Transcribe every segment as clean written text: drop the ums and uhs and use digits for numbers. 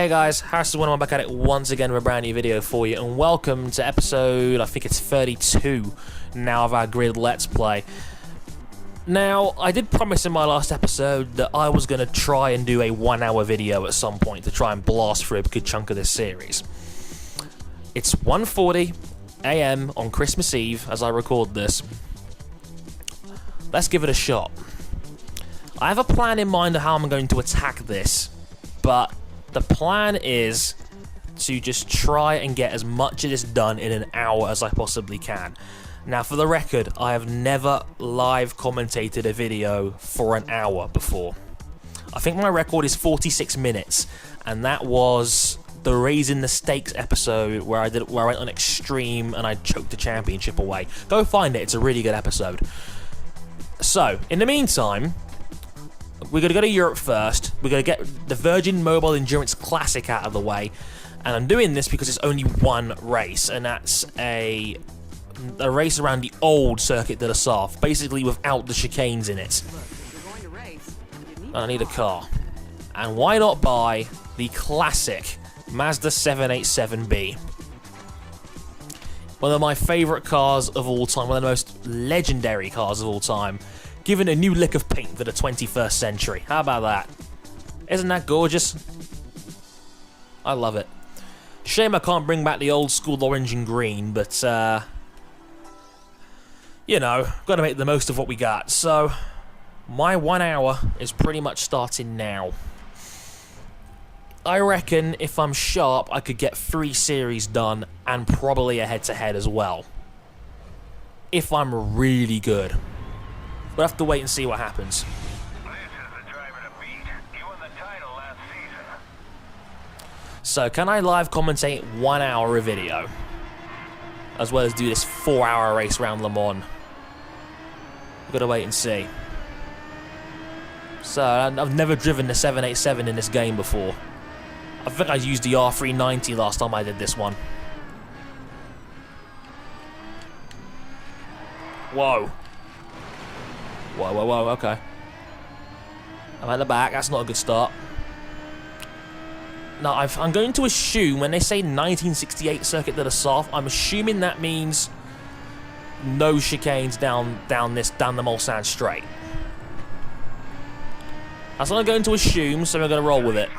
Hey guys, Harrison, I'm back at it once again with a brand new video for you, and welcome to episode, I think it's 32 now of our Grid Let's Play. Now, I did promise in my last episode that I was going to try and do a 1 hour video at some point to try and blast through a good chunk of this series. It's 1:40 AM on Christmas Eve as I record this. Let's give it a shot. I have a plan in mind of how I'm going to attack this, but the plan is to just try and get as much of this done in an hour as I possibly can. Now, for the record, I have never live commentated a video for an hour before. I think my record is 46 minutes, and that was the Raising the Stakes episode where I went on extreme and I choked the championship away. Go find it; it's a really good episode. So, in the meantime, we're going to go to Europe first. We're going to get the Virgin Mobile Endurance Classic out of the way. And I'm doing this because it's only one race, and that's a race around the old Circuit de la Sarthe, basically without the chicanes in it. And I need a car. And why not buy the classic Mazda 787B? One of my favourite cars of all time, one of the most legendary cars of all time, given a new lick of paint for the 21st century. How about that? Isn't that gorgeous? I love it. Shame I can't bring back the old school orange and green, but you know, got to make the most of what we got. So, my 1 hour is pretty much starting now. I reckon if I'm sharp, I could get 3 series done and probably a head-to-head as well. If I'm really good. We'll have to wait and see what happens. This is the driver to beat. He won the title last season. So, can I live commentate 1 hour of video? As well as do this 4-hour race around Le Mans? We've got to wait and see. So, I've never driven the 787 in this game before. I think I used the R390 last time I did this one. Whoa. Whoa, whoa, whoa, okay. I'm at the back, that's not a good start. Now, I'm going to assume, when they say 1968 Circuit de la Sarthe, I'm assuming that means no chicanes down the Mulsanne straight. That's what I'm going to assume, so I'm going to roll with it.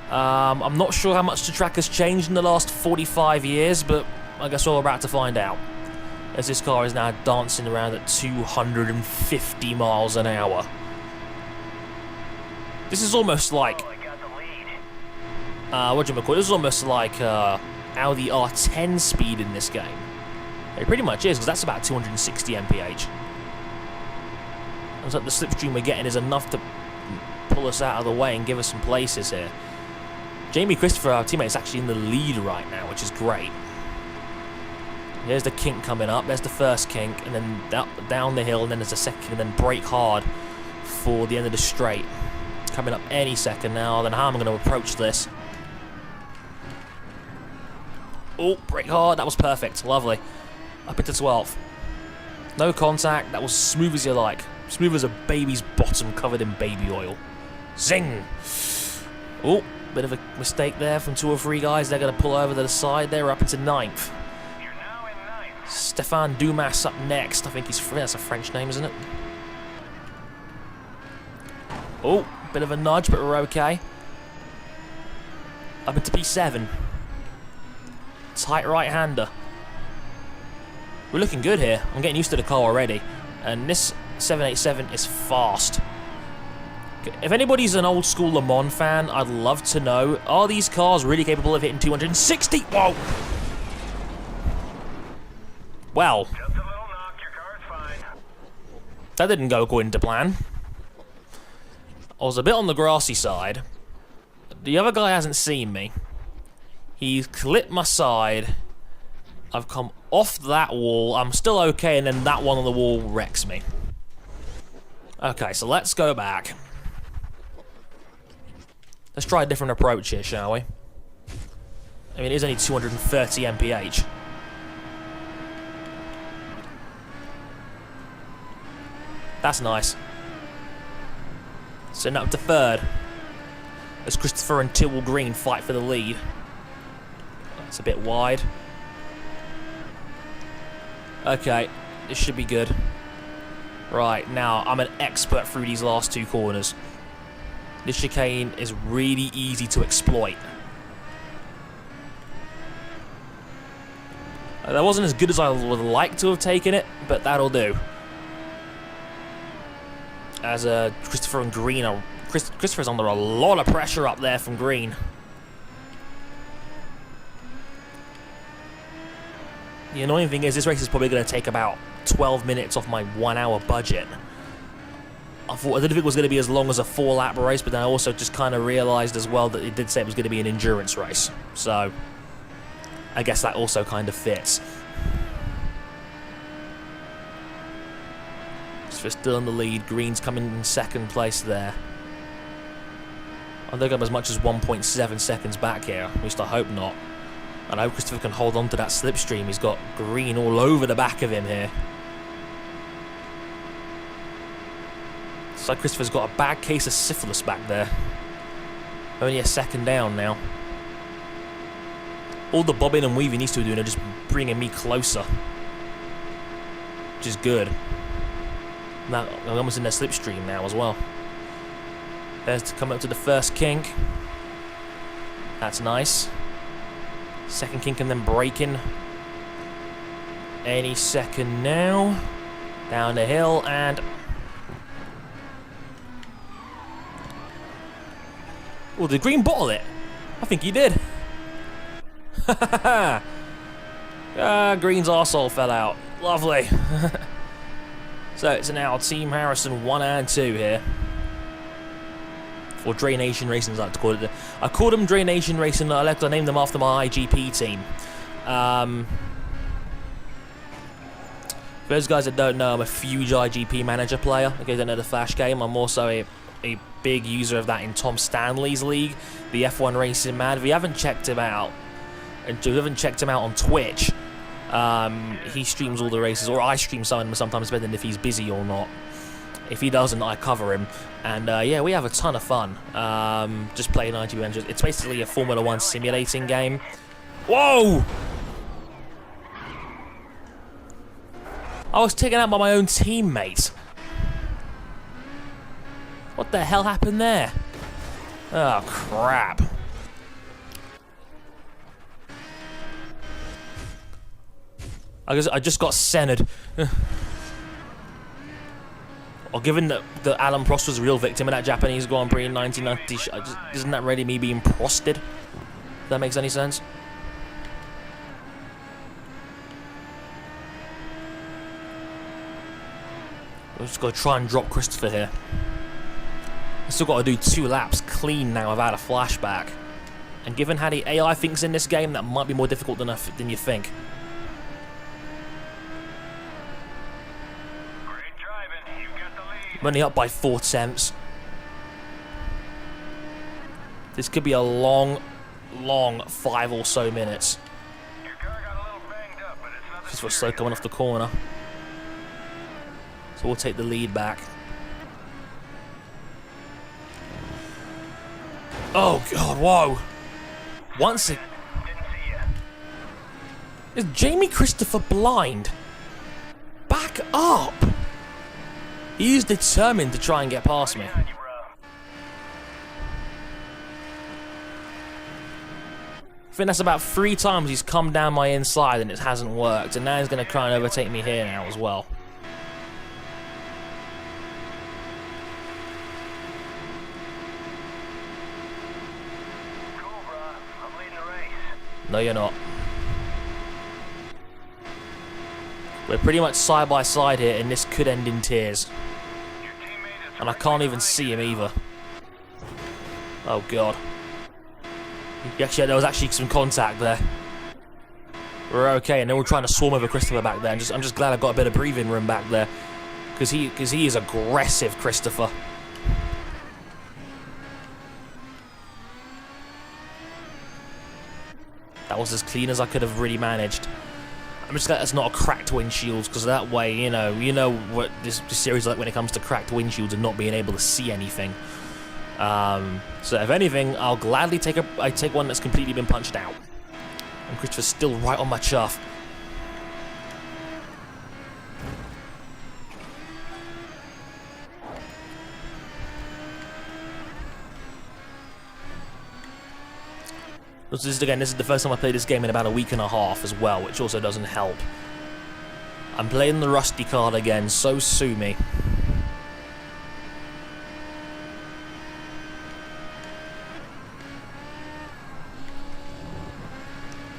I'm not sure how much the track has changed in the last 45 years, but I guess we're about to find out. As this car is now dancing around at 250 miles an hour. This is almost like... what do you call it? This is almost like Audi R10 speed in this game. It pretty much is, because that's about 260 mph. Looks like the slipstream we're getting is enough to pull us out of the way and give us some places here. Jamie Christopher, our teammate, is actually in the lead right now, which is great. There's the kink coming up, there's the first kink, and then down the hill, and then there's a second, and then brake hard for the end of the straight. Coming up any second now, then how am I going to approach this? Oh, brake hard, that was perfect, lovely. Up into 12th. No contact, that was smooth as you like. Smooth as a baby's bottom covered in baby oil. Zing! Oh, bit of a mistake there from 2 or 3 guys, they're going to pull over to the side, they're up into 9th. Stéphane Dumas up next. I think that's a French name, isn't it? Oh, bit of a nudge, but we're okay. Up into P7. Tight right-hander. We're looking good here. I'm getting used to the car already. And this 787 is fast. If anybody's an old school Le Mans fan, I'd love to know, are these cars really capable of hitting 260? Whoa! Well, Just a little knock, your car's fine. That didn't go according to plan. I was a bit on the grassy side. The other guy hasn't seen me. He's clipped my side. I've come off that wall. I'm still okay, and then that one on the wall wrecks me. Okay, so let's go back. Let's try a different approach here, shall we? I mean, it is only 230 mph. That's nice. Send up to 3rd. as Christopher and Tyrrell Green fight for the lead. That's a bit wide. Okay, this should be good. Right, now I'm an expert through these last two corners. This chicane is really easy to exploit. That wasn't as good as I would like to have taken it, but that'll do. As Christopher and Green are... Christopher's under a lot of pressure up there from Green. The annoying thing is this race is probably going to take about 12 minutes off my 1 hour budget. I didn't think it was going to be as long as a 4-lap race, but then I also just kind of realised as well that it did say it was going to be an endurance race. So, I guess that also kind of fits. So still in the lead. Green's coming in second place there. I think I'm as much as 1.7 seconds back here. At least I hope not. And I hope Christopher can hold on to that slipstream. He's got Green all over the back of him here. Looks like Christopher's got a bad case of syphilis back there. Only a second down now. All the bobbing and weaving these two are doing are just bringing me closer. Which is good. Now, I'm almost in their slipstream now as well. There's to come up to the first kink. That's nice. Second kink and then braking. Any second now. Down the hill and... Oh, did Green bottle it? I think he did. Green's arsehole fell out. Lovely. So it's now Team Harrison 1 and 2 here. Or Dre Nation Racing, as I like to call it. I called them Dre Nation Racing. I named them after my IGP team. For those guys that don't know, I'm a huge IGP manager player. In case you don't know the Flash game, I'm also a big user of that in Tom Stanley's league, the F1 Racing Man. If you haven't checked him out, and if you haven't checked him out on Twitch, he streams all the races, or I stream some of them sometimes, depending if he's busy or not. If he doesn't, I cover him. And yeah, we have a ton of fun just playing IGP managers. It's basically a Formula 1 simulating game. Whoa! I was taken out by my own teammate. What the hell happened there? Oh, crap. I just got centered. Or given that Alan Prost was a real victim of that Japanese Grand Prix in 1990, isn't that really me being prosted? If that makes any sense? We've just got to try and drop Christopher here. I've still got to do 2 laps clean now without a flashback. And given how the AI thinks in this game, that might be more difficult than you think. Great driving. You got the lead. I'm only up by 4 tenths. This could be a long 5 or so minutes. Your car got a little banged up, but it's nothing Just was slow coming off the corner. So we'll take the lead back. Oh god, whoa! Once it... Didn't see ya. Is Jamie Christopher blind? Back up! He is determined to try and get past me. Behind you, bro. I think that's about 3 times he's come down my inside and it hasn't worked. And now he's going to try and overtake me here now as well. Cool, bro. I'm leading the race. No, you're not. We're pretty much side by side here, and this could end in tears. Your teammate is And I can't even see him either. Oh god. Actually, there was actually some contact there. We're okay, and then we're trying to swarm over Christopher back there. I'm just glad I got a bit of breathing room back there, because he is aggressive, Christopher. That was as clean as I could have really managed. I'm just glad it's not a cracked windshield, because that way, you know what this series is like when it comes to cracked windshields and not being able to see anything. So if anything, I'll gladly take one that's completely been punched out. And Christopher's still right on my chuff. This is the first time I played this game in about a week and a half as well, which also doesn't help. I'm playing the rusty card again, so sue me.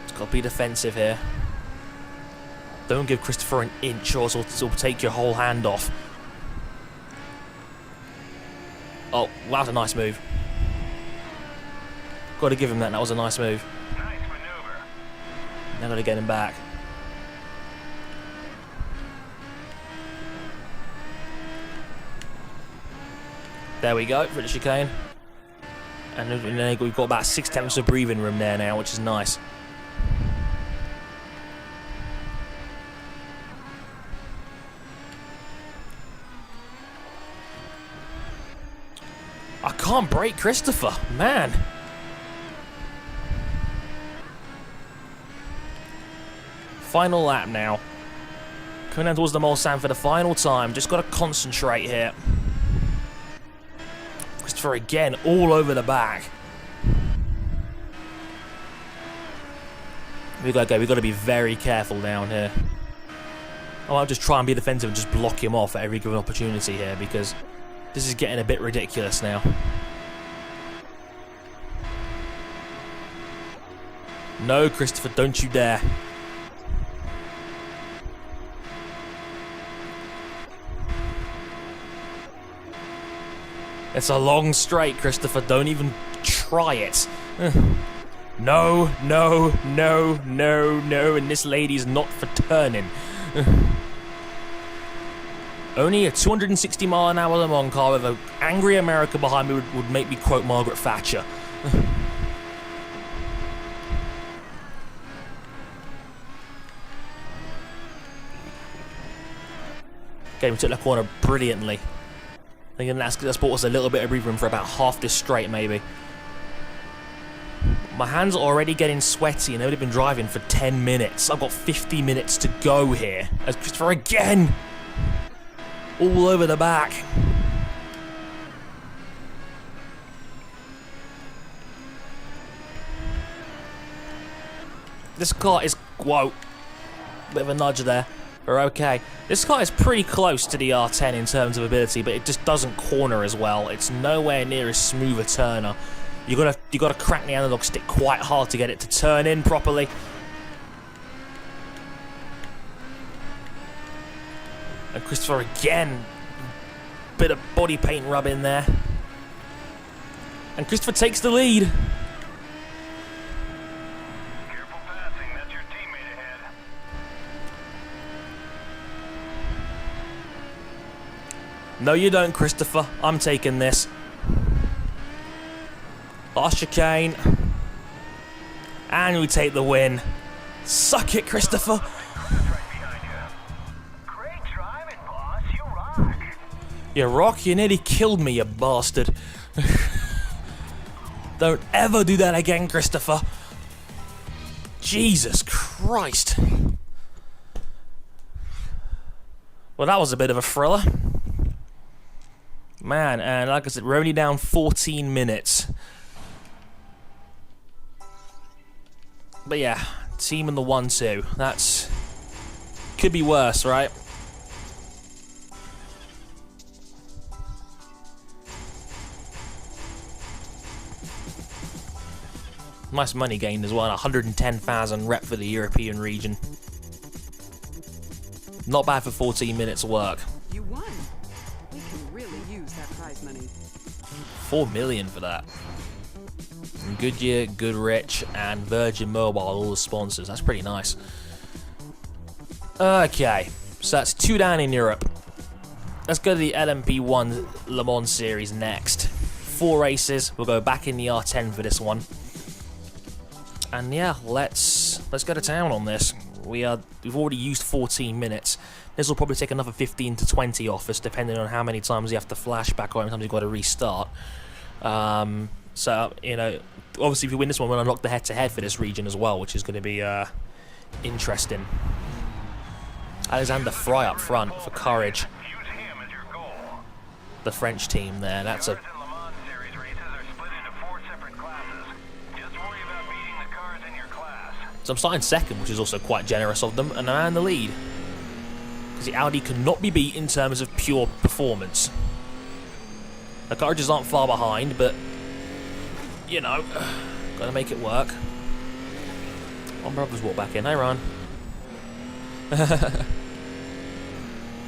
It's got to be defensive here. Don't give Christopher an inch or it'll take your whole hand off. Oh, that was a nice move. Got to give him that. That was a nice move. Nice maneuver. Now got to get him back. There we go for the chicane. And then we've got about 6/10 of breathing room there now, which is nice. I can't break Christopher, man. Final lap now. Coming down towards the Mulsanne for the final time. Just got to concentrate here. Christopher again, all over the back. We've got to be very careful down here. I'll just try and be defensive and just block him off at every given opportunity here, because this is getting a bit ridiculous now. No, Christopher, don't you dare. It's a long straight, Christopher. Don't even try it. No, no, no, no, no. And this lady's not for turning. Only a 260-mile-an-hour Le Mans car with an angry America behind me would make me quote Margaret Thatcher. Okay, we took that corner brilliantly. Thinking that's bought us a little bit of breathing room for about half this straight, maybe. My hands are already getting sweaty, and they've only been driving for 10 minutes. I've got 50 minutes to go here. As Christopher again, all over the back. This car is, whoa, bit of a nudge there. We're okay. This car is pretty close to the R10 in terms of ability, but it just doesn't corner as well. It's nowhere near as smooth a turner. You gotta crank the analog stick quite hard to get it to turn in properly. And Christopher again, bit of body paint rub in there. And Christopher takes the lead. Careful passing. That's your teammate ahead. No, you don't, Christopher. I'm taking this. Last chicane. And we take the win. Suck it, Christopher. Great driving, boss. You rock. You rock? You nearly killed me, you bastard. Don't ever do that again, Christopher. Jesus Christ. Well, that was a bit of a thriller. Man, and like I said, we're only down 14 minutes. But yeah, team in the 1-2. That's... could be worse, right? Nice money gained as well, 110,000 rep for the European region. Not bad for 14 minutes of work. You won. We can really use that prize money. 4 million for that. And Goodyear, Goodrich, and Virgin Mobile, all the sponsors. That's pretty nice. Okay, so that's 2 down in Europe. Let's go to the LMP1 Le Mans series next. 4 races. We'll go back in the R10 for this one. And yeah, let's go to town on this. We've already used 14 minutes. This will probably take another 15 to 20 off us, depending on how many times you have to flashback or how many times you've got to restart. So, you know, obviously if we win this one, we'll unlock the head-to-head for this region as well, which is going to be interesting. Alexander Fry up front for Courage. Use him as your goal. The French team there. That's a... Cars in Le Mans series races are split into 4 separate classes. Just worry about beating the cars in your class. So I'm starting second, which is also quite generous of them, and I'm in the lead. Because the Audi cannot be beat in terms of pure performance. The Courages aren't far behind, but, you know, gotta make it work. One brother's walked back in. Hey, Ron.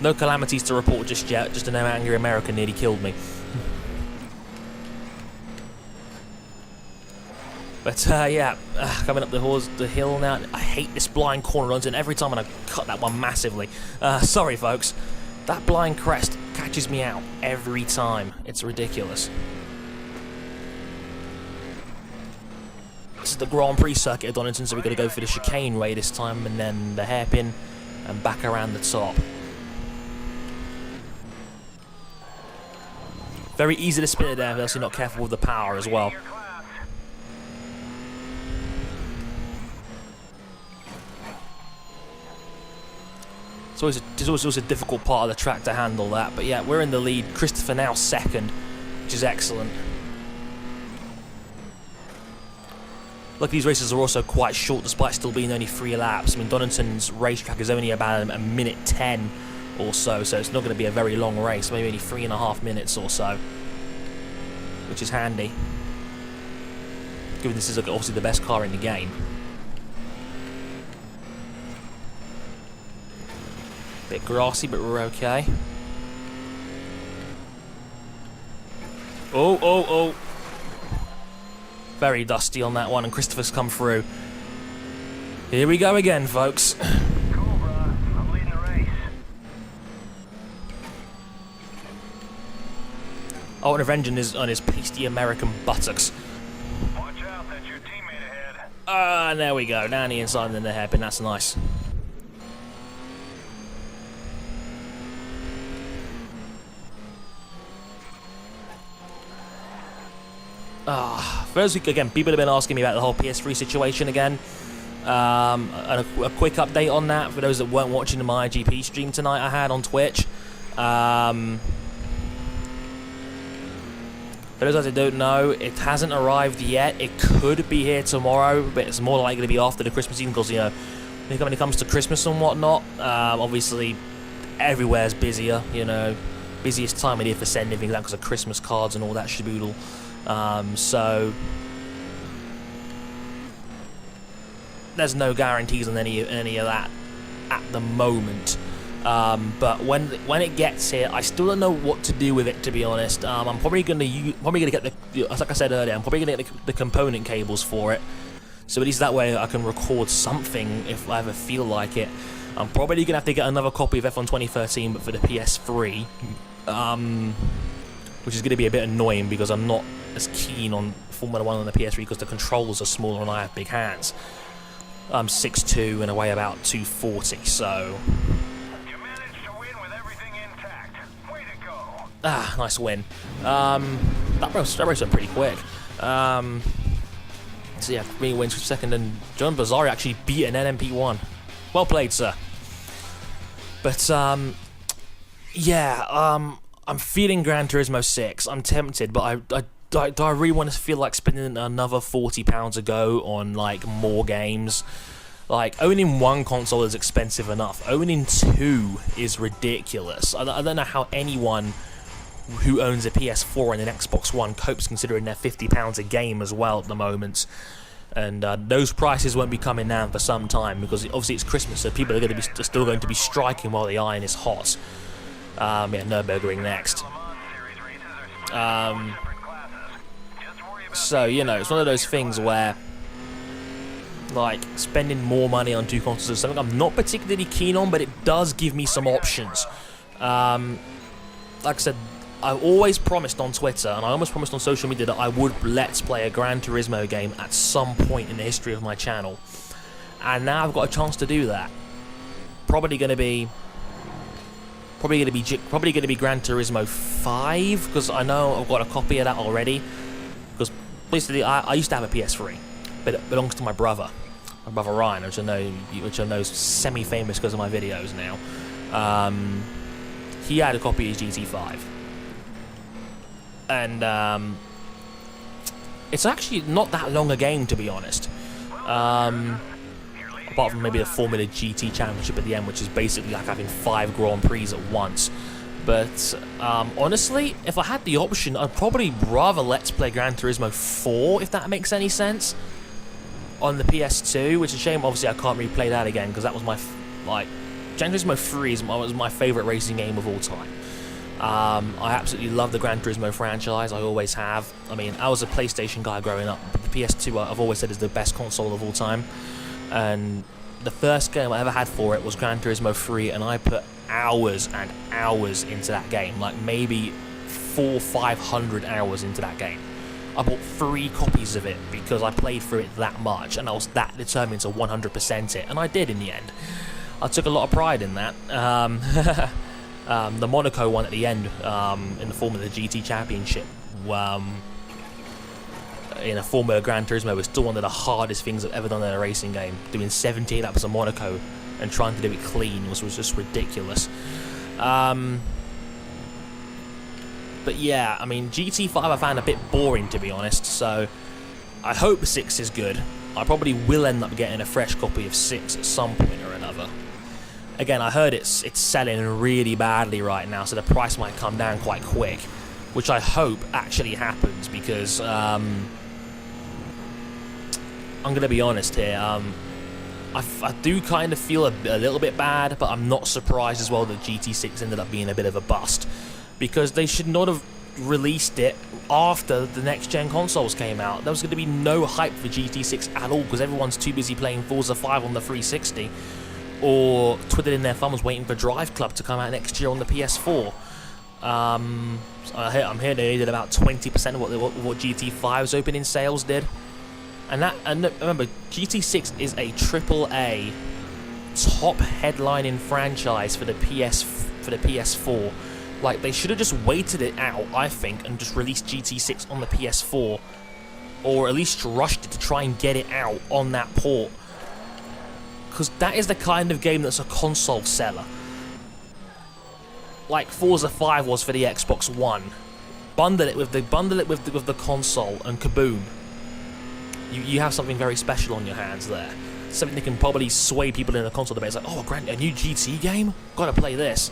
No calamities to report just yet, just an angry American nearly killed me. But yeah, coming up the hill now. I hate this blind corner runs, and every time I cut that one massively. Sorry folks, that blind crest catches me out every time. It's ridiculous. This is the Grand Prix circuit at Donington, so we're going to go for the chicane way this time, and then the hairpin, and back around the top. Very easy to spin it there, but also not careful with the power as well. It's always a difficult part of the track to handle that, but yeah, we're in the lead. Christopher now second, which is excellent. Look, these races are also quite short, despite still being only 3 laps. I mean, Donington's racetrack is only about a minute 10 or so it's not going to be a very long race, maybe only 3.5 minutes or so, which is handy, given this is obviously the best car in the game. Bit grassy, but we're okay. Oh. Very dusty on that one, and Christopher's come through. Here we go again, folks. Cobra, I'm leading the race. I want revenge on his pasty American buttocks. Watch out, that's your teammate ahead. And there we go. Down the inside and then the hairpin. That's nice. First week again, people have been asking me about the whole PS3 situation again. And a quick update on that for those that weren't watching my IGP stream tonight I had on Twitch. For those that don't know, it hasn't arrived yet. It could be here tomorrow, but it's more likely to be after the Christmas season because, you know, when it comes to Christmas and whatnot, obviously everywhere's busier, you know, busiest time of year for sending things out because of Christmas cards and all that shaboodle. So there's no guarantees on any of that at the moment. But when it gets here, I still don't know what to do with it, to be honest. I'm probably gonna get like I said earlier, I'm probably gonna get the component cables for it, so at least that way I can record something if I ever feel like it. I'm probably gonna have to get another copy of F1 2013, but for the PS3, which is gonna be a bit annoying because I'm not as keen on Formula 1 on the PS3 because the controls are smaller and I have big hands. I'm 6'2" and I weigh about 240, so. You managed to win with everything intact. Way to go. Nice win. That race went pretty quick. So yeah, me wins for second, and John Bazzari actually beat an LMP1. Well played, sir. But yeah, I'm feeling Gran Turismo 6. I'm tempted, but do I really want to feel like spending another £40 a go on like more games? Like, owning one console is expensive enough. Owning 2 is ridiculous. I don't know how anyone who owns a PS4 and an Xbox One copes, considering they're £50 a game as well at the moment. And those prices won't be coming down for some time because obviously it's Christmas, so people are still going to be striking while the iron is hot. Yeah, Nürburgring next. So, you know, it's one of those things where, like, spending more money on 2 consoles is something I'm not particularly keen on, but it does give me some options. Like I said, I always promised on Twitter, and I almost promised on social media that I would Let's Play a Gran Turismo game at some point in the history of my channel. And now I've got a chance to do that. Probably going to be Gran Turismo 5, because I know I've got a copy of that already. basically, I used to have a PS3, but it belongs to my brother Ryan, which I know is semi-famous because of my videos now. He had a copy of GT5, and it's actually not that long a game, to be honest. Apart from maybe the Formula GT Championship at the end, which is basically like having 5 Grand Prix at once. But honestly, if I had the option, I'd probably rather Let's Play Gran Turismo 4, if that makes any sense, on the PS2, which is a shame. Obviously, I can't replay that again, because that was my, Gran Turismo 3 was my favourite racing game of all time. I absolutely love the Gran Turismo franchise, I always have. I mean, I was a PlayStation guy growing up, but the PS2 I've always said is the best console of all time. And the first game I ever had for it was Gran Turismo 3, and I put hours and hours into that game, like maybe 400-500 hours into that game. I bought 3 copies of it because I played through it that much, and I was that determined to 100% it, and I did in the end. I took a lot of pride in that. The Monaco one at the end, in the form of the GT Championship, in a Formula Gran Turismo, was still one of the hardest things I've ever done in a racing game. Doing 78 laps of Monaco and trying to do it clean was just ridiculous. But yeah, I mean, GT5 I found a bit boring, to be honest, so I hope 6 is good. I probably will end up getting a fresh copy of 6 at some point or another. Again, I heard it's selling really badly right now, so the price might come down quite quick, which I hope actually happens, because I'm going to be honest here, I do kind of feel a little bit bad, but I'm not surprised as well that GT6 ended up being a bit of a bust, because they should not have released it after the next-gen consoles came out. There was going to be no hype for GT6 at all, because everyone's too busy playing Forza 5 on the 360, or twiddling their thumbs waiting for Drive Club to come out next year on the PS4. I'm hearing they did about 20% of what GT5's opening sales did. And remember, GT6 is a AAA top headlining franchise for the PS4. Like, they should have just waited it out, I think, and just released GT6 on the PS4, or at least rushed it to try and get it out on that port, because that is the kind of game that's a console seller. Like Forza 5 was for the Xbox One. Bundle it with the console, and kaboom. You have something very special on your hands there. Something that can probably sway people in the console debate. It's like, oh, a new GT game? Gotta play this.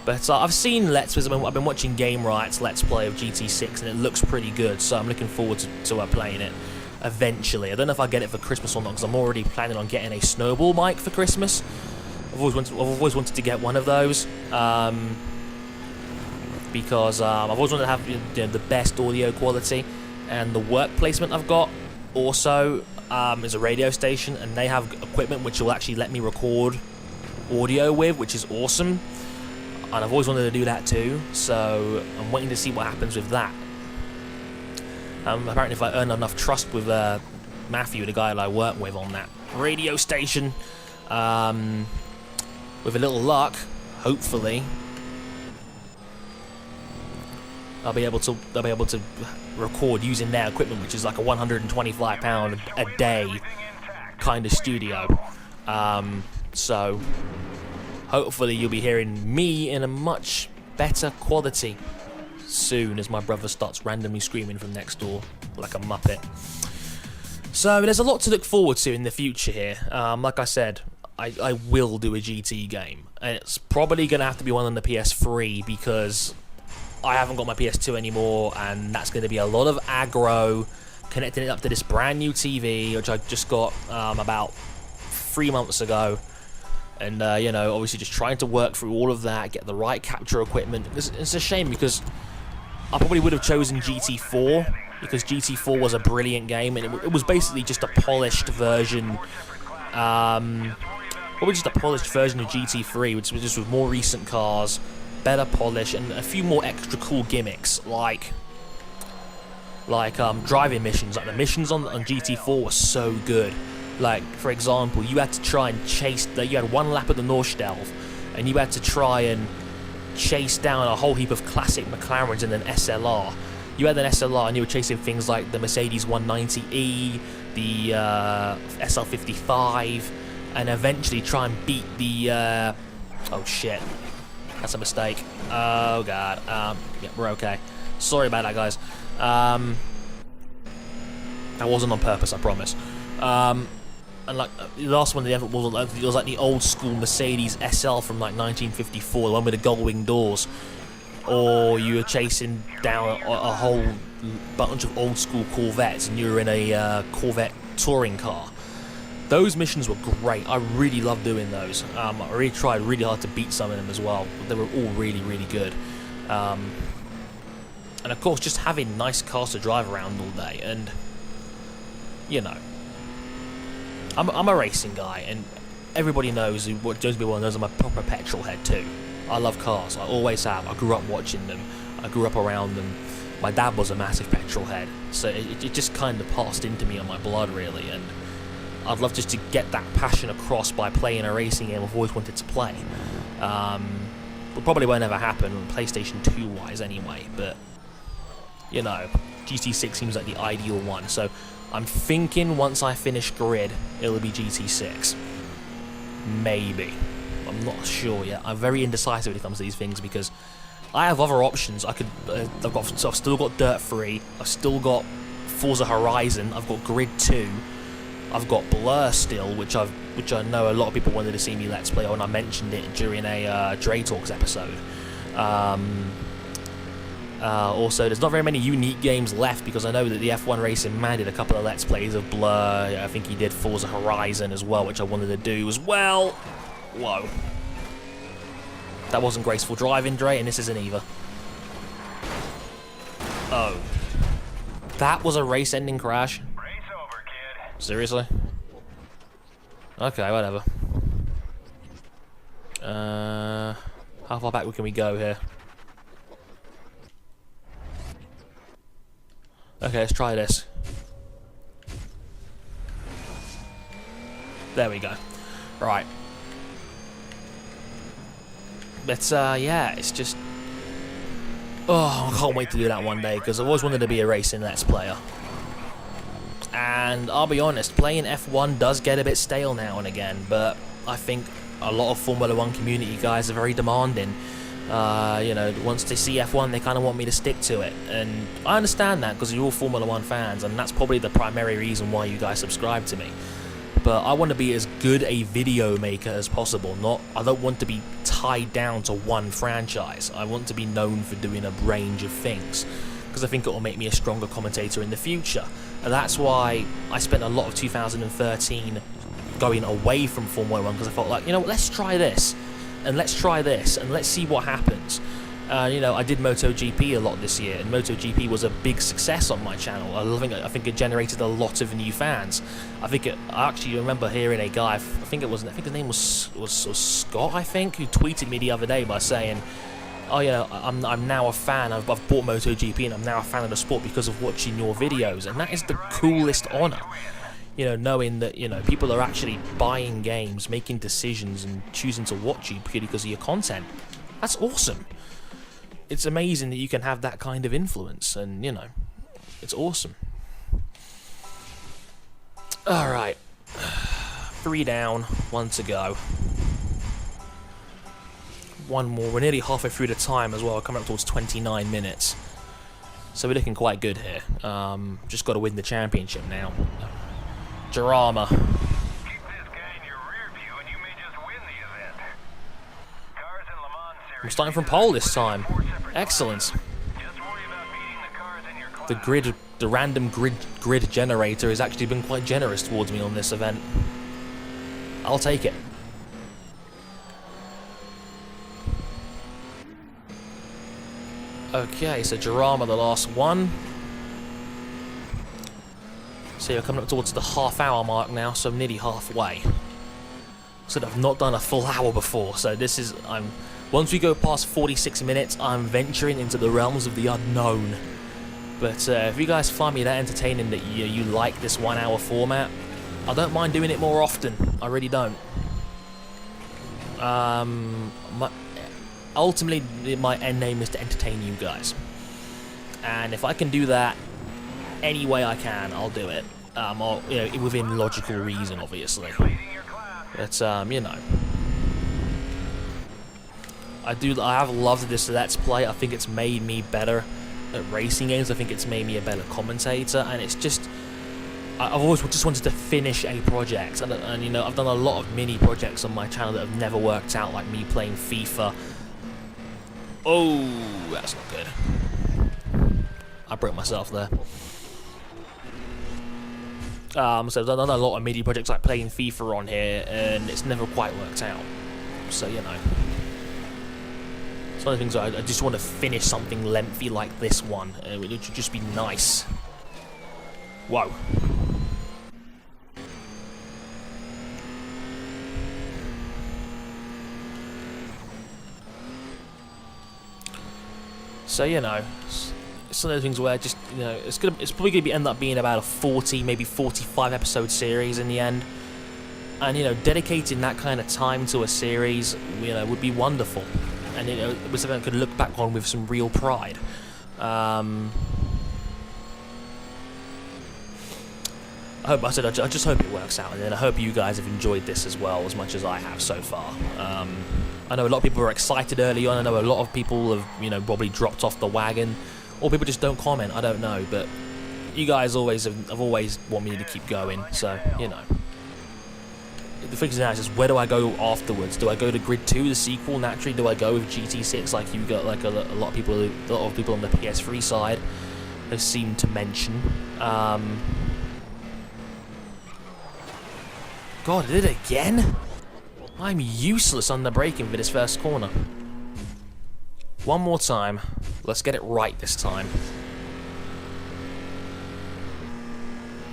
But I've seen Let's Plays. I've been watching Game Right's Let's Play of GT6, and it looks pretty good, so I'm looking forward to playing it eventually. I don't know if I'll get it for Christmas or not, because I'm already planning on getting a snowball mic for Christmas. I've always wanted to get one of those, because I've always wanted to have the best audio quality, and the work placement I've got also is a radio station, and they have equipment which will actually let me record audio with, which is awesome. And I've always wanted to do that too, so I'm waiting to see what happens with that. Apparently if I earn enough trust with Matthew, the guy that I work with on that radio station, with a little luck, hopefully, I'll be able to record using their equipment, which is like a £125 a day kind of studio. So hopefully you'll be hearing me in a much better quality soon, as my brother starts randomly screaming from next door like a muppet. So there's a lot to look forward to in the future here. Like I said, I will do a GT game, and it's probably going to have to be one on the PS3, because I haven't got my PS2 anymore, and that's going to be a lot of aggro connecting it up to this brand new TV, which I just got about 3 months ago. And, obviously just trying to work through all of that, get the right capture equipment. It's a shame, because I probably would have chosen GT4, because GT4 was a brilliant game, and it was basically just a polished version, probably just a polished version of GT3, which was just with more recent cars, better polish, and a few more extra cool gimmicks, like driving missions. Like the missions on GT4 were so good. Like, for example, you had to try and chase, you had one lap of the Nordstelv, and you had to try and chase down a whole heap of classic McLarens in an SLR. you had an SLR and you were chasing things like the Mercedes 190E, the SL55, and eventually try and beat the oh shit, that's a mistake. Oh god. Yeah, we're okay. Sorry about that, guys. That wasn't on purpose, I promise. And like the last one, it was like the old school Mercedes SL from like 1954, the one with the gull wing doors. Or you were chasing down a whole bunch of old school Corvettes, and you were in a Corvette touring car. Those missions were great. I really loved doing those. I really tried really hard to beat some of them as well. They were all really, really good. And of course, just having nice cars to drive around all day, and you know, I'm a racing guy, and everybody knows, what Jones B. Well knows, I'm a proper petrol head too. I love cars, I always have. I grew up watching them, I grew up around them. My dad was a massive petrol head, so it just kind of passed into me on my blood, really, and I'd love just to get that passion across by playing a racing game I've always wanted to play. But probably won't ever happen, PlayStation 2 wise anyway, but you know, GT6 seems like the ideal one, so I'm thinking once I finish Grid, it'll be GT6. Maybe. I'm not sure yet. I'm very indecisive when it comes to these things because I have other options. I've still got Dirt 3. I've still got Forza Horizon. I've got Grid 2. I've got Blur still, which I know a lot of people wanted to see me Let's Play on. I mentioned it during a Dre Talks episode. Also, there's not very many unique games left because I know that the F1 Racing Man did a couple of Let's Plays of Blur. I think he did Forza Horizon as well, which I wanted to do as well. Whoa. That wasn't graceful driving, Dre, and this isn't either. Oh. That was a race-ending crash? Race over, kid. Seriously? Okay, whatever. How far back can we go here? Okay, let's try this. There we go. Right. But, yeah, it's just... Oh, I can't wait to do that one day, because I've always wanted to be a racing Let's Player. And I'll be honest, playing F1 does get a bit stale now and again, but I think a lot of Formula 1 community guys are very demanding. You know, once they see F1, they kind of want me to stick to it, and I understand that because you're all Formula 1 fans, and that's probably the primary reason why you guys subscribe to me. But I want to be as good a video maker as possible. I don't want to be tied down to one franchise. I want to be known for doing a range of things, because I think it will make me a stronger commentator in the future. And that's why I spent a lot of 2013 going away from Formula 1, because I felt like, you know what, let's try this. And let's try this, and let's see what happens. You know, I did MotoGP a lot this year, and MotoGP was a big success on my channel. I think it generated a lot of new fans. I actually remember hearing a guy, I think his name was Scott, I think, who tweeted me the other day by saying, oh, you know, I'm now a fan. I've bought MotoGP, and I'm now a fan of the sport because of watching your videos, and that is the coolest honor. You know, knowing that, you know, people are actually buying games, making decisions, and choosing to watch you purely because of your content. That's awesome. It's amazing that you can have that kind of influence, and, you know, it's awesome. Alright. 3 down, 1 to go. One more. We're nearly halfway through the time as well, coming up towards 29 minutes. So we're looking quite good here. Just got to win the championship now. Jarama. Keep this guy in your rear view and you may just win the event. Cars in Le Mans series. I'm starting from pole this time. Excellent. Just worry about beating the cars in your class. The random grid generator has actually been quite generous towards me on this event. I'll take it. Okay, so Jarama, the last one. So you're coming up towards the half-hour mark now, so I'm nearly halfway. So I've not done a full hour before, so this is... Once we go past 46 minutes, I'm venturing into the realms of the unknown. But if you guys find me that entertaining that you like this 1 hour format, I don't mind doing it more often. I really don't. Ultimately, my end name is to entertain you guys. and if I can do that any way I can, I'll do it. Within logical reason, obviously. But you know, I have loved this Let's Play. I think it's made me better at racing games. I think it's made me a better commentator, and it's just I've always just wanted to finish a project, and you know, I've done a lot of mini projects on my channel that have never worked out, like me playing FIFA. Oh, that's not good. I broke myself there. So I've done a lot of mini projects like playing FIFA on here, and it's never quite worked out. So you know, it's one of the things I just want to finish something lengthy like this one. It would just be nice. Whoa. So you know, it's one of those things where just, you know, it's probably gonna end up being about a 40, maybe 45 episode series in the end, and you know, dedicating that kind of time to a series, you know, would be wonderful, and you know, it was something I could look back on with some real pride. I just hope it works out, and then I hope you guys have enjoyed this as well as much as I have so far. I know a lot of people were excited early on. I know a lot of people have, you know, probably dropped off the wagon, or people just don't comment. I don't know, but you guys have always wanted me to keep going. So you know, the thing now is just, where do I go afterwards? Do I go to Grid 2, the sequel? Naturally, do I go with GT6 like you got, like a lot of people on the PS3 side have seemed to mention? God, I did it again? I'm useless on the braking for this first corner. One more time. Let's get it right this time.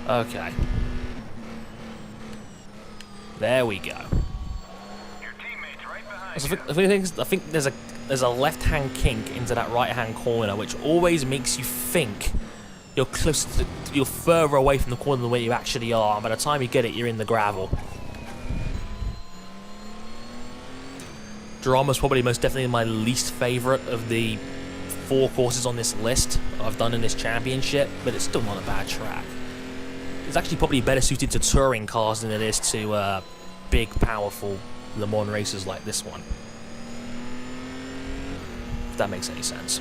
Okay. There we go. Your teammate's right behind So you. I think there's a left-hand kink into that right-hand corner, which always makes you think you're you're further away from the corner than where you actually are. And by the time you get it, you're in the gravel. Drama's probably most definitely my least favourite of the 4 courses on this list I've done in this championship, but it's still not a bad track. It's actually probably better suited to touring cars than it is to big, powerful Le Mans races like this one. If that makes any sense.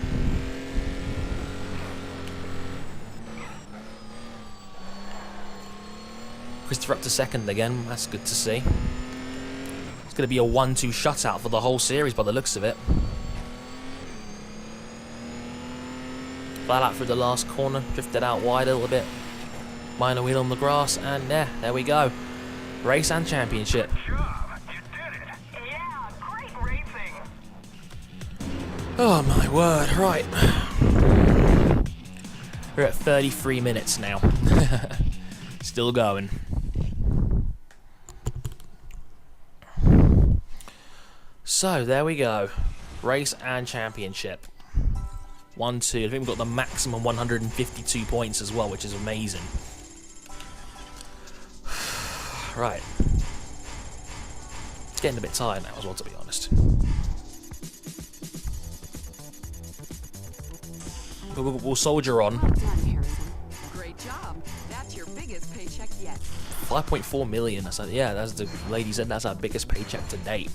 Christopher up to second again, that's good to see. It's going to be a 1-2 shutout for the whole series by the looks of it. Flat out through the last corner, drifted out wide a little bit. Minor wheel on the grass, and there we go. Race and championship. Good job. You did it. Yeah, great racing. Oh my word, right. We're at 33 minutes now. Still going. So, there we go. Race and championship. 1-2. I think we've got the maximum 152 points as well, which is amazing. Right. It's getting a bit tired now as well, to be honest. We'll soldier on. Well done, Harrison. Great job. That's your biggest paycheck yet. 5.4 million. That's as the lady said, that's our biggest paycheck to date.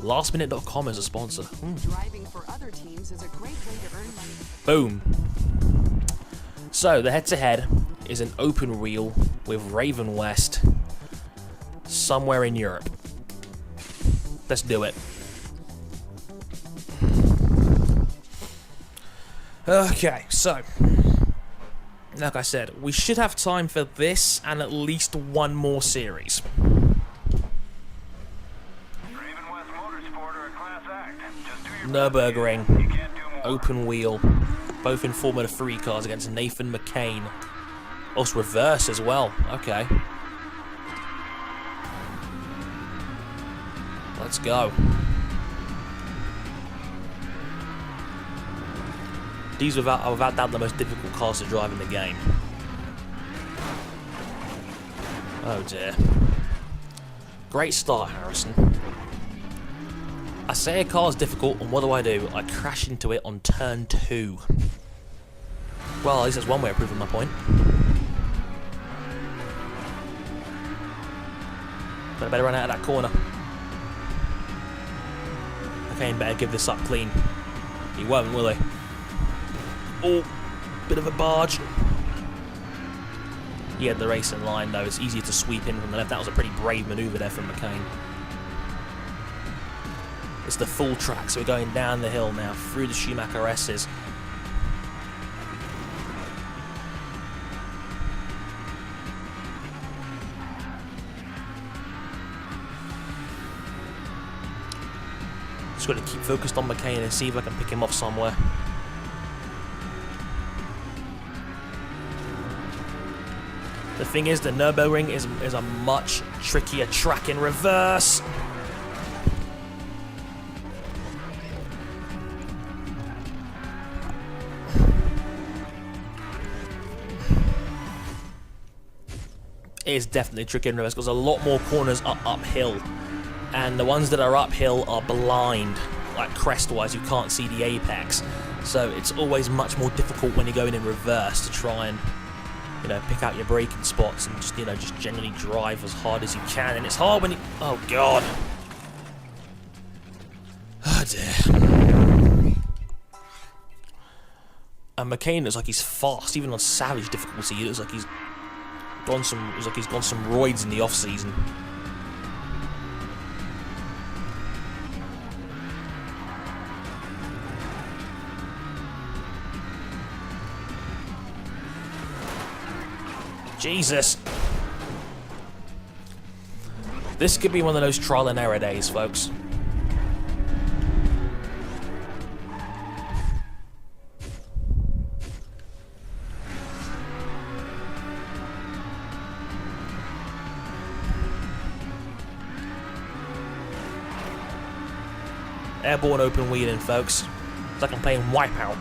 Lastminute.com is a sponsor. Driving for other teams is a great way to earn money. Boom. So the head-to-head is an open wheel with Raven West somewhere in Europe. Let's do it. Okay, so like I said, we should have time for this and at least one more series. Nürburgring, open wheel, both in Formula 3 cars against Nathan McKane. Oh, it's reverse as well. Okay. Let's go. These are without doubt the most difficult cars to drive in the game. Oh dear. Great start, Harrison. I say a car's difficult, and what do? I crash into it on turn 2. Well, at least that's one way of proving my point. But I better run out of that corner. McKane better give this up clean. He won't, will he? Oh, bit of a barge. He had the race in line though. It's easier to sweep in from the left. That was a pretty brave manoeuvre there from McKane. It's the full track, so we're going down the hill now through the Schumacher S's. Just got to keep focused on McKane and see if I can pick him off somewhere. The thing is, the Nürburgring is a much trickier track in reverse. It is definitely tricky in reverse because a lot more corners are uphill, and the ones that are uphill are blind, like crest-wise. You can't see the apex, so it's always much more difficult when you're going in reverse to try and, you know, pick out your braking spots and just, you know, just generally drive as hard as you can. And it's hard when you... Oh god. Oh dear. And McKane looks like he's fast, even on savage difficulty. It looks like he's gone some roids in the off season. Jesus. This could be one of those trial and error days, folks. Airborne open wheeling, folks. It's like I'm playing Wipeout.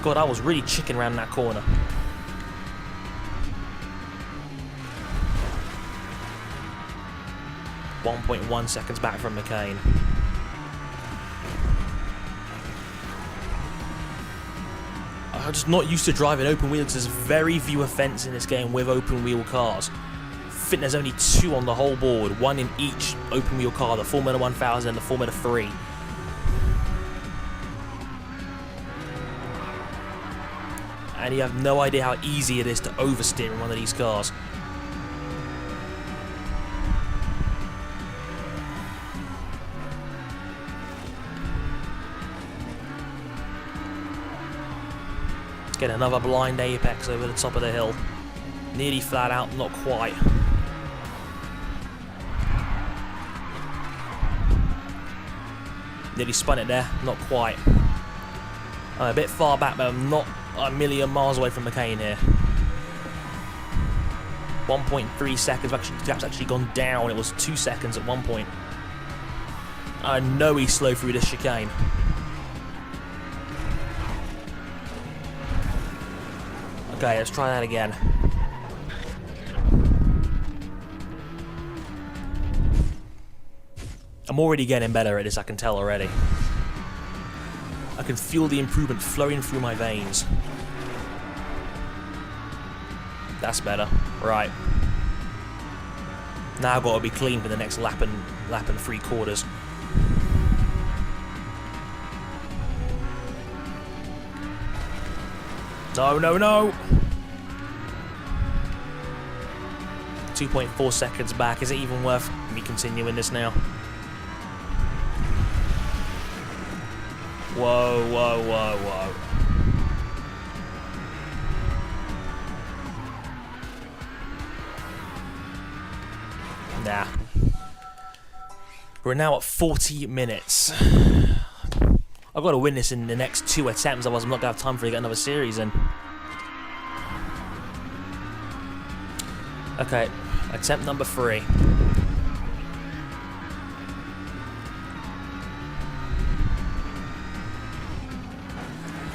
God, I was really chicken around that corner. .1 seconds back from McKane. I'm just not used to driving open wheel because there's very few events in this game with open wheel cars. I think there's only 2 on the whole board, 1 in each open wheel car, the Formula 1000 and the Formula 3. And you have no idea how easy it is to oversteer in one of these cars. Get another blind apex over the top of the hill. Nearly flat out, not quite. Nearly spun it there, not quite. I'm a bit far back, but I'm not a million miles away from McKane here. 1.3 seconds, actually, the gap's actually gone down. It was 2 seconds at one point. I know he's slow through this chicane. Okay, let's try that again. I'm already getting better at this, I can tell already. I can feel the improvement flowing through my veins. That's better. Right. Now I've got to be clean for the next lap and 3/4. No, no, no! 2.4 seconds back. Is it even worth me continuing this now? Whoa, whoa, whoa, whoa. Nah. We're now at 40 minutes. I've got to win this in the next 2 attempts, otherwise I'm not going to have time for to get another series in. Okay, attempt number 3.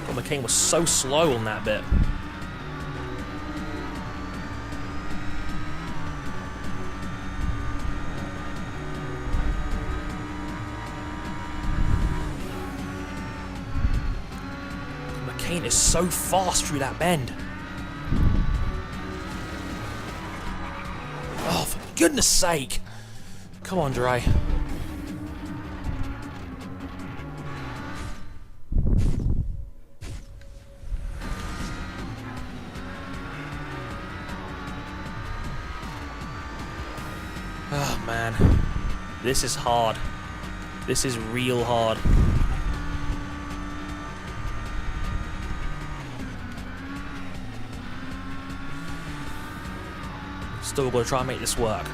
God, McKane was so slow on that bit. McKane is so fast through that bend. Oh, for goodness sake. Come on, Dre. Oh, man. This is hard. This is real hard. Still got to try and make this work.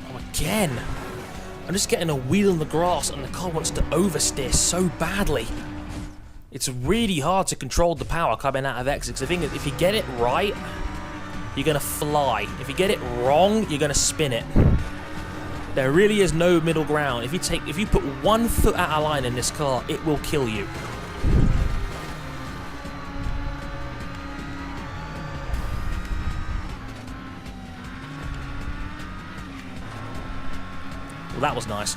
Oh, again. I'm just getting a wheel in the grass and the car wants to oversteer so badly. It's really hard to control the power coming out of exits. The thing is, if you get it right, you're going to fly. If you get it wrong, you're going to spin it. There really is no middle ground. If you put 1 foot out of line in this car, it will kill you. Well, that was nice.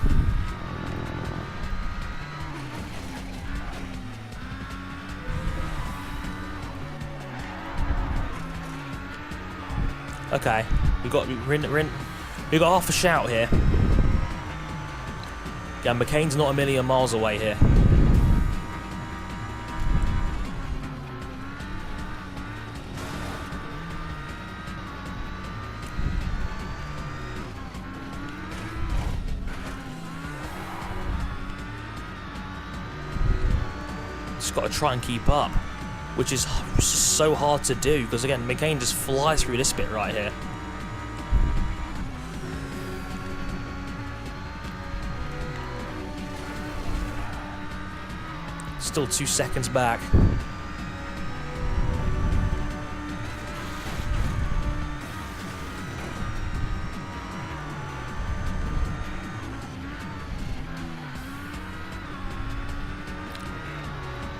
Okay, we got half a shout here. Yeah, McKane's not a million miles away here. Just got to try and keep up, which is so hard to do because again, McKane just flies through this bit right here. Still 2 seconds back.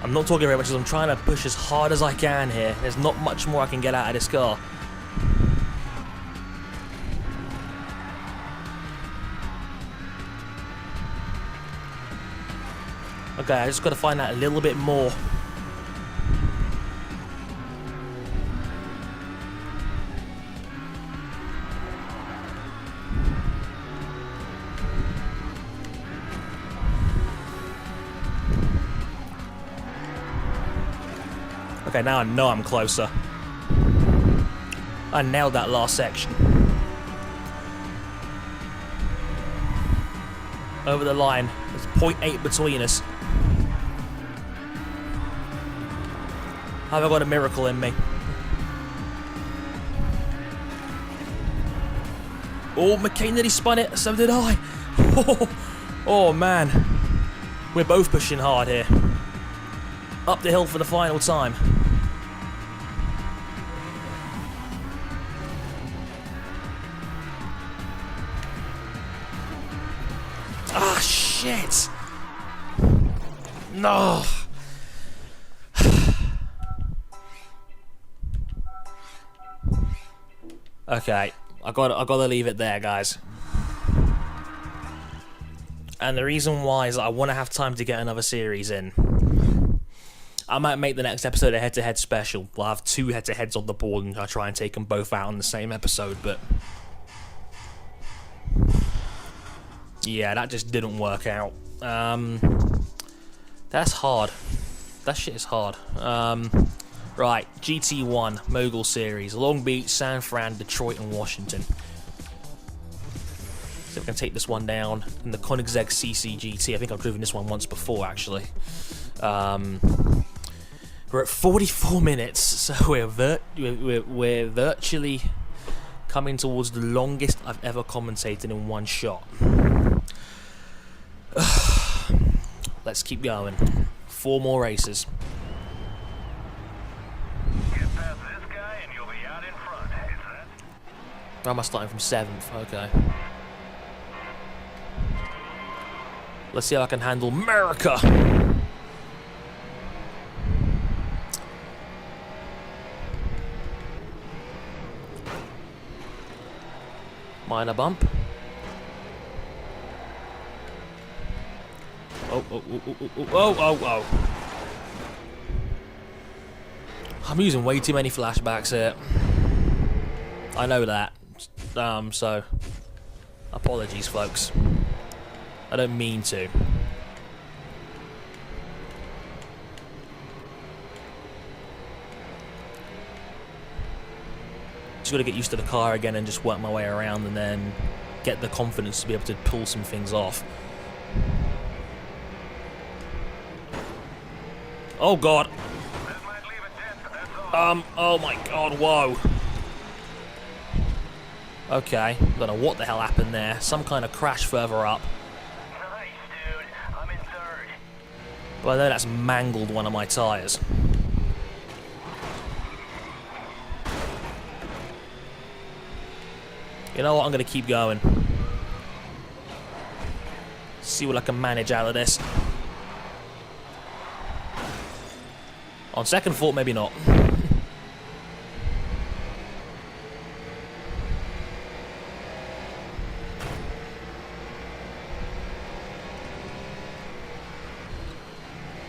I'm not talking very much as I'm trying to push as hard as I can here. There's not much more I can get out of this car. Okay, I just got to find out a little bit more. Okay, now I know I'm closer. I nailed that last section. Over the line. There's 0.8 between us. Have I got a miracle in me? Oh, McKane nearly spun it. So did I. Oh, man. We're both pushing hard here. Up the hill for the final time. Ah, shit. No. Okay, I gotta leave it there, guys. And the reason why is that I want to have time to get another series in. I might make the next episode a head-to-head special. We'll have 2 head-to-heads on the board and I'll try and take them both out on the same episode, but... yeah, that just didn't work out. That's hard. That shit is hard. Right, GT1, Mogul Series, Long Beach, San Fran, Detroit, and Washington. So we can take this one down in the Koenigsegg CC GT. I think I've driven this one once before, actually. We're at 44 minutes, so we're virtually coming towards the longest I've ever commentated in one shot. Let's keep going. 4 more races. Or am I starting from 7th? Okay. Let's see how I can handle America. Minor bump. Oh. I'm using way too many flashbacks here. I know that. So apologies, folks. I don't mean to. Just got to get used to the car again and just work my way around and then get the confidence to be able to pull some things off. Oh god. Oh my god, whoa. Okay, don't know what the hell happened there. Some kind of crash further up. Nice, dude. I'm in third. But I know that's mangled one of my tyres. You know what, I'm going to keep going. See what I can manage out of this. On second thought, maybe not.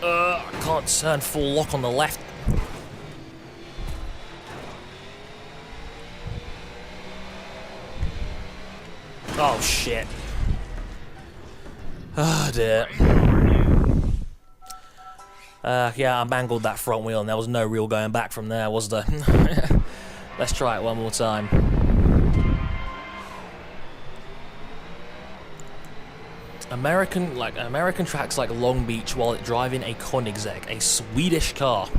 I can't turn full lock on the left. Oh shit. Oh dear. Yeah, I mangled that front wheel and there was no real going back from there, was there? Let's try it one more time. American tracks like Long Beach while driving a Koenigsegg, a Swedish car.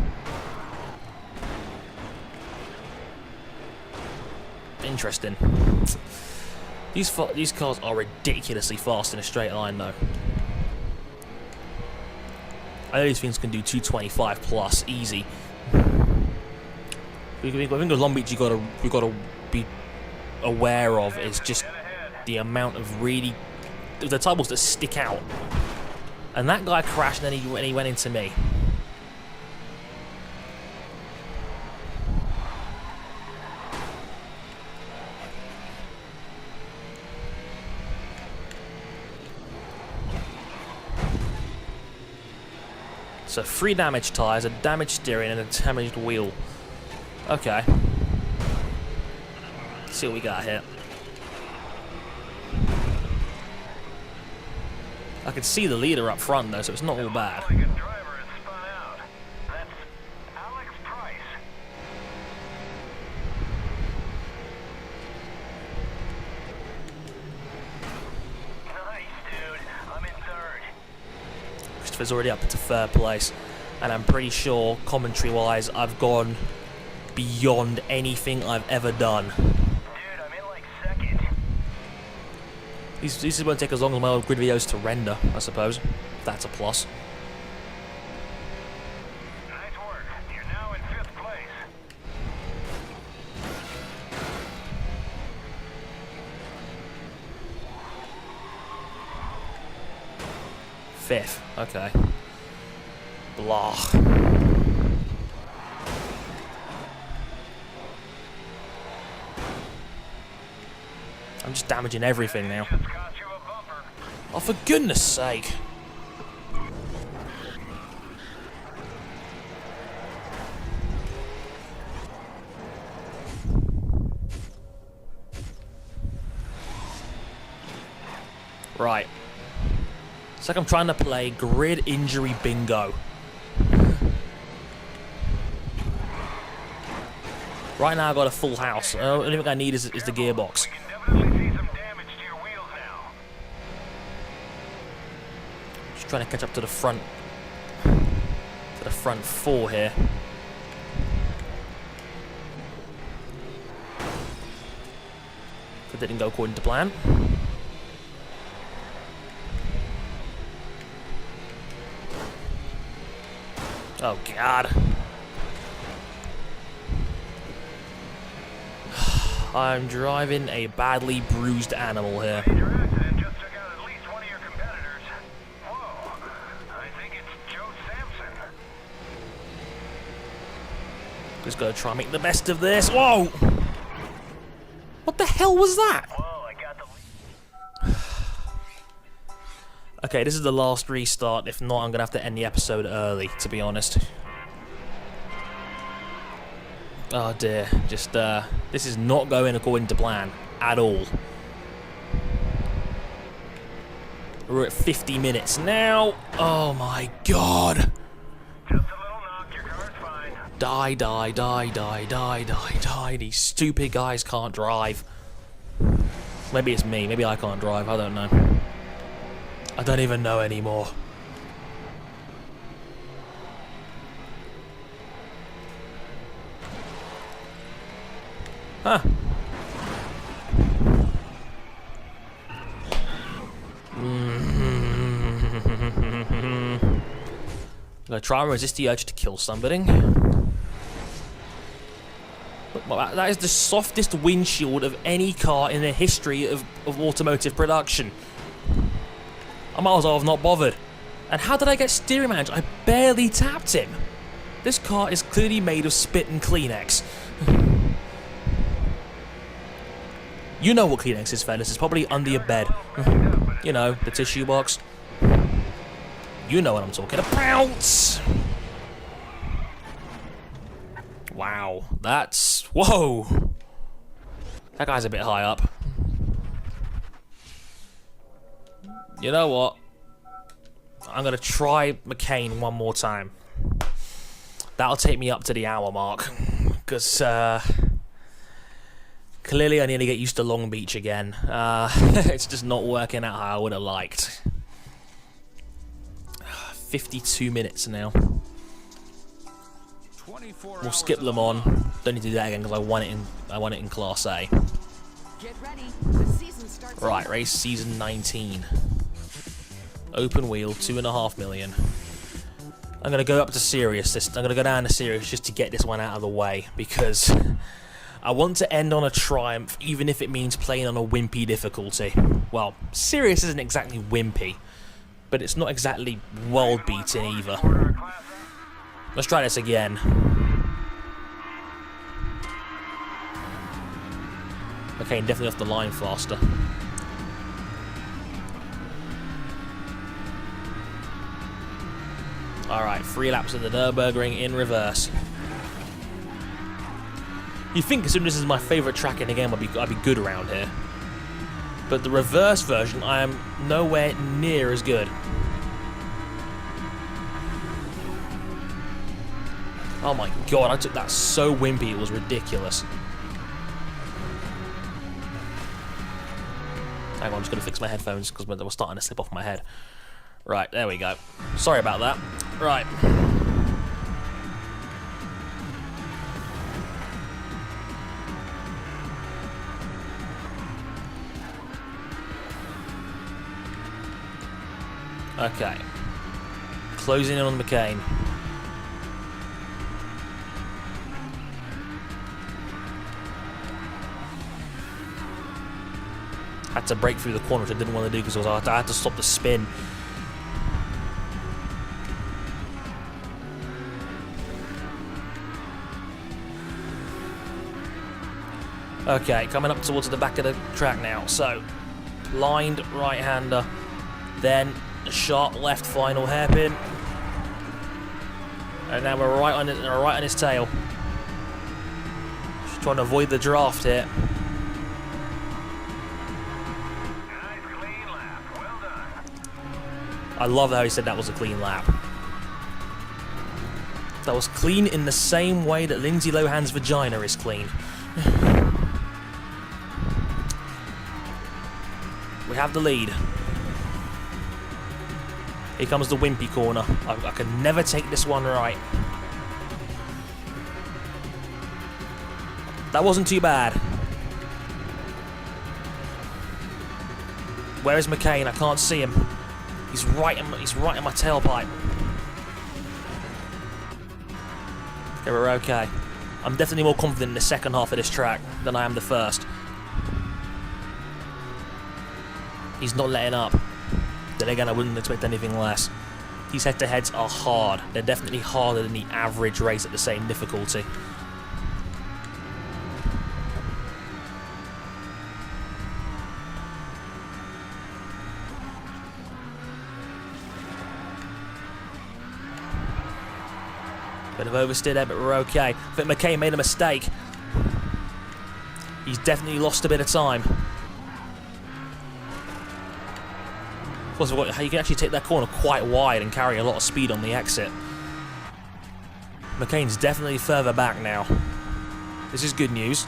Interesting. These cars are ridiculously fast in a straight line, though. I know these things can do 225 plus, easy. I think with Long Beach, we've got to be aware of is just the amount of really the types that stick out. And that guy crashed, and then he went into me. So 3 damaged tyres, a damaged steering, and a damaged wheel. Okay. Let's see what we got here. I can see the leader up front though, so it's not all bad. Christopher's already up to 3rd place, and I'm pretty sure, commentary-wise, I've gone beyond anything I've ever done. Dude, I'm in like 2nd. These won't take as long as my old grid videos to render, I suppose. That's a plus. Nice work. You're now in 5th place. 5th, okay. Blah. I'm just damaging everything now. Just cost you a bumper. Oh, for goodness sake. Right. It's like I'm trying to play grid injury bingo. Right now I've got a full house. The only thing I need is the gearbox. We can definitely see some damage to your wheels now. Just trying to catch up to the front 4 here. That didn't go according to plan. Oh god. I'm driving a badly bruised animal here. Your accident just took out at least one of your competitors. Whoa. I think it's Joe Sampson. Just gotta try and make the best of this. Whoa! What the hell was that? Whoa, I got the lead. Okay, this is the last restart. If not, I'm going to have to end the episode early, to be honest. Oh dear. Just, this is not going according to plan at all. We're at 50 minutes now. Oh my god. Just a little knock, your car's fine. Die, die, die, die, die, die, die. These stupid guys can't drive. Maybe it's me. Maybe I can't drive. I don't know. I don't even know anymore. Huh. I'm gonna try and resist the urge to kill somebody. Look, that is the softest windshield of any car in the history of automotive production. I might as well have not bothered. And how did I get steering managed? I barely tapped him. This car is clearly made of spit and Kleenex. You know what Kleenex is, fellas. It's probably under your bed. You know, the tissue box. You know what I'm talking about. Wow, that's... Whoa! That guy's a bit high up. You know what? I'm gonna try McKane one more time. That'll take me up to the hour mark. Because, clearly I need to get used to Long Beach again. It's just not working out how I would have liked. 52 minutes now. We'll skip Le Mans. Don't need to do that again because I won it in Class A. Get ready. The season starts. Right, race season 19. Open wheel, 2.5 million. I'm gonna go up to Serious. I'm gonna go down to Serious just to get this one out of the way because I want to end on a triumph, even if it means playing on a wimpy difficulty. Well, Serious isn't exactly wimpy, but it's not exactly world beating either. Let's try this again. Okay, definitely off the line faster. Alright, 3 laps of the Nürburgring in reverse. You'd think, considering this is my favourite track in the game, I'd be good around here. But the reverse version, I am nowhere near as good. Oh my god, I took that so wimpy, it was ridiculous. Hang on, I'm just going to fix my headphones because they were starting to slip off my head. Right, there we go. Sorry about that. Right. Okay. Closing in on McKane. Had to break through the corner, which I didn't want to do because I had to stop the spin. Okay, coming up towards the back of the track now. So, blind right-hander, then a sharp left final hairpin, and now we're right on his tail. Just trying to avoid the draft here. I love how he said that was a clean lap. That was clean in the same way that Lindsay Lohan's vagina is clean. We have the lead. Here comes the wimpy corner. I can never take this one right. That wasn't too bad. Where is McKane? I can't see him. He's right in my tailpipe. Okay, we're okay. I'm definitely more confident in the second half of this track than I am the first. He's not letting up. Then again, I wouldn't expect anything less. These head-to-heads are hard. They're definitely harder than the average race at the same difficulty. Bit of oversteer there, but we're okay. I think McKane made a mistake. He's definitely lost a bit of time. Plus, you can actually take that corner quite wide and carry a lot of speed on the exit. McKane's definitely further back now. This is good news.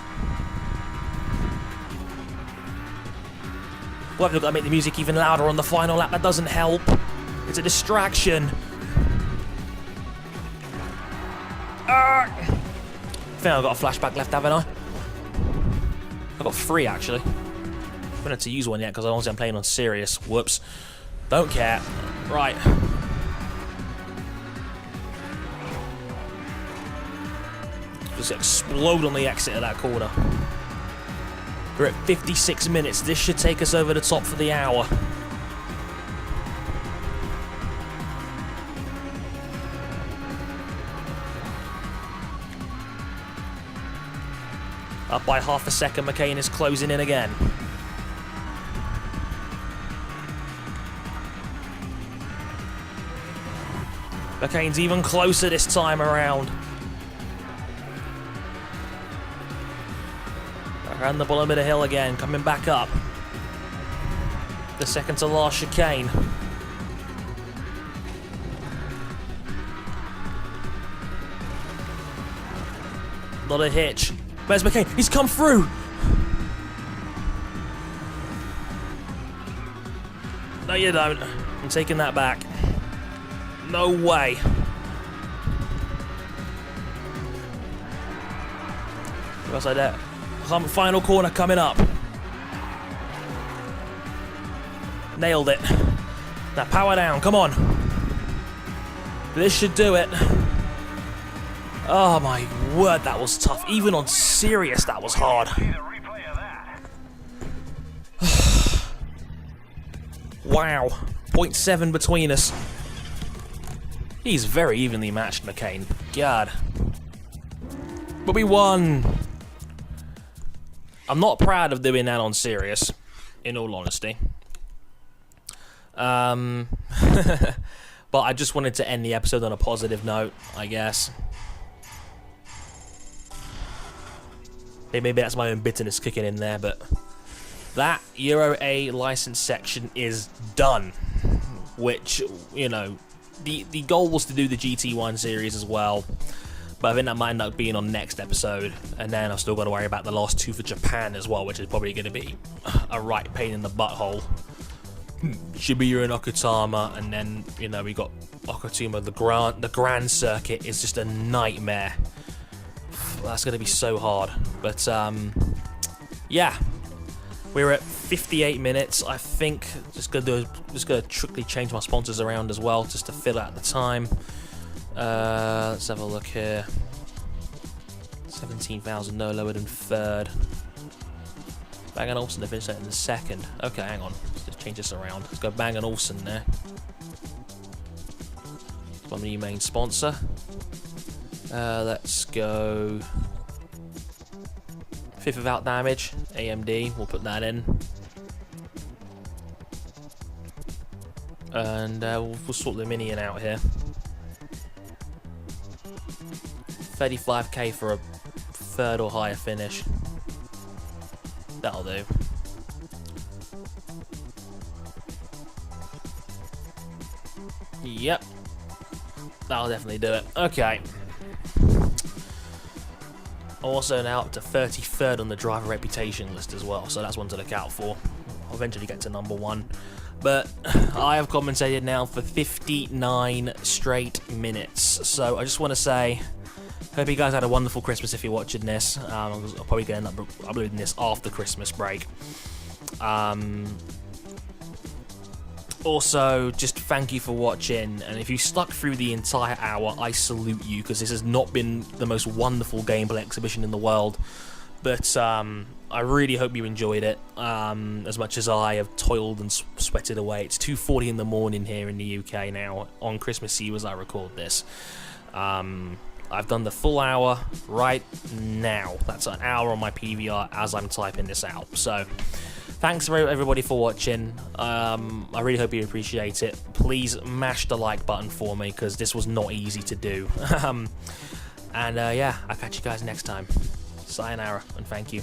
Well, I've got to make the music even louder on the final lap. That doesn't help. It's a distraction. I think I've got a flashback left, haven't I? I've got 3, actually. I haven't had to use one yet because I'm playing on serious. Whoops. Don't care. Right. Just explode on the exit of that corner. We're at 56 minutes. This should take us over the top for the hour. Up by half a second, McKane is closing in again. McKane's even closer this time around. Around the bottom of the hill again, coming back up. The second to last chicane. Not a hitch. Where's McKane? He's come through! No, you don't. I'm taking that back. No way. What's I there? Final corner coming up. Nailed it. Now power down, come on. This should do it. Oh my word, that was tough. Even on serious, that was hard. Wow. 0.7 between us. He's very evenly matched, McKane. God. But we won. I'm not proud of doing that on serious, in all honesty. But I just wanted to end the episode on a positive note, I guess. Maybe that's my own bitterness kicking in there, but that Euro A license section is done. Which, you know, the goal was to do the GT1 series as well. But I think that might end up being on next episode. And then I've still got to worry about the last 2 for Japan as well, which is probably going to be a right pain in the butthole. Shibuya and Okutama, and then, you know, we got Okutama, the Grand Circuit is just a nightmare. That's going to be so hard. But, yeah. We're at 58 minutes. I think just gonna quickly change my sponsors around as well, just to fill out the time. Let's have a look here. 17,000, no lower than third. Bang & Olufsen to finish that in the second. Okay, hang on. Let's just change this around. Let's go Bang & Olufsen there. It's my new main sponsor. Let's go. 5th without damage. AMD. We'll put that in. And we'll sort the minion out here. 35k for a third or higher finish. That'll do. Yep. That'll definitely do it. Okay. Also now up to 33rd on the driver reputation list as well, so that's one to look out for. I'll eventually get to number 1. But I have commentated now for 59 straight minutes. So I just want to say, hope you guys had a wonderful Christmas if you're watching this. I'm probably going to end up uploading this after Christmas break. Also, just thank you for watching, and if you stuck through the entire hour, I salute you, because this has not been the most wonderful gameplay exhibition in the world. But I really hope you enjoyed it, as much as I have toiled and sweated away. It's 2:40 in the morning here in the UK now, on Christmas Eve as I record this. I've done the full hour right now. That's an hour on my PVR as I'm typing this out. So, thanks for everybody for watching. I really hope you appreciate it. Please mash the like button for me, because this was not easy to do. And yeah, I'll catch you guys next time. Sayonara, and thank you.